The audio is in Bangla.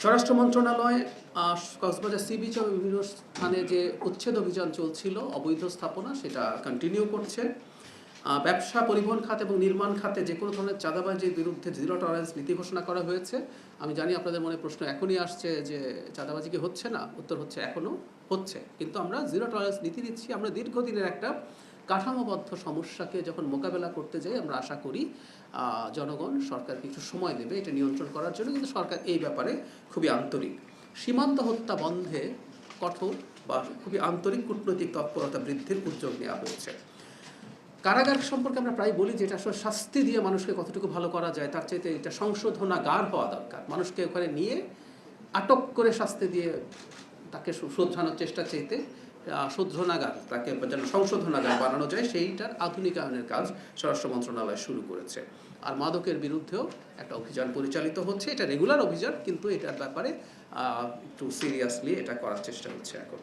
স্বরাষ্ট্র মন্ত্রণালয় কক্সবাজার সি বিচ এবং বিভিন্ন স্থানে যে উচ্ছেদ অভিযান চলছিল অবৈধ স্থাপনা সেটা কন্টিনিউ করছে। ব্যবসা, পরিবহন খাত এবং নির্মাণ খাতে যে কোনো ধরনের চাঁদাবাজির বিরুদ্ধে জিরো টলারেন্স নীতি ঘোষণা করা হয়েছে। আমি জানি আপনাদের মনে প্রশ্ন এখনই আসছে যে চাঁদাবাজি কি হচ্ছে না? উত্তর হচ্ছে এখনও হচ্ছে, কিন্তু আমরা জিরো টলারেন্স নীতি দিচ্ছি। আমরা দীর্ঘদিনের একটা কাঠামোবদ্ধ সমস্যাকে যখন মোকাবেলা করতে যাই, আমরা আশা করি জনগণ সরকার কিছু সময় দেবে এটা নিয়ন্ত্রণ করার জন্য, কিন্তু সরকার এই ব্যাপারে খুবই আন্তরিক। সীমান্ত হত্যা বন্ধে কঠোর বা খুবই আন্তরিক কূটনৈতিক তৎপরতা বৃদ্ধির উদ্যোগ নেওয়া হয়েছে। কারাগার সম্পর্কে আমরা প্রায় বলি যে এটা আসলে শাস্তি দিয়ে মানুষকে কতটুকু ভালো করা যায় তার চাইতে এটা সংশোধনাগার হওয়া দরকার। মানুষকে ওখানে নিয়ে আটক করে শাস্তি দিয়ে তাকে শোধরানোর চেষ্টা চাইতে শোধনাগার, তাকে যেন সংশোধনাগার বানানো যায় সেইটার আধুনিকায়নের কাজ স্বরাষ্ট্র মন্ত্রণালয় শুরু করেছে। আর মাদকের বিরুদ্ধেও একটা অভিযান পরিচালিত হচ্ছে। এটা রেগুলার অভিযান, কিন্তু এটার ব্যাপারে একটু সিরিয়াসলি এটা করার চেষ্টা হচ্ছে এখন।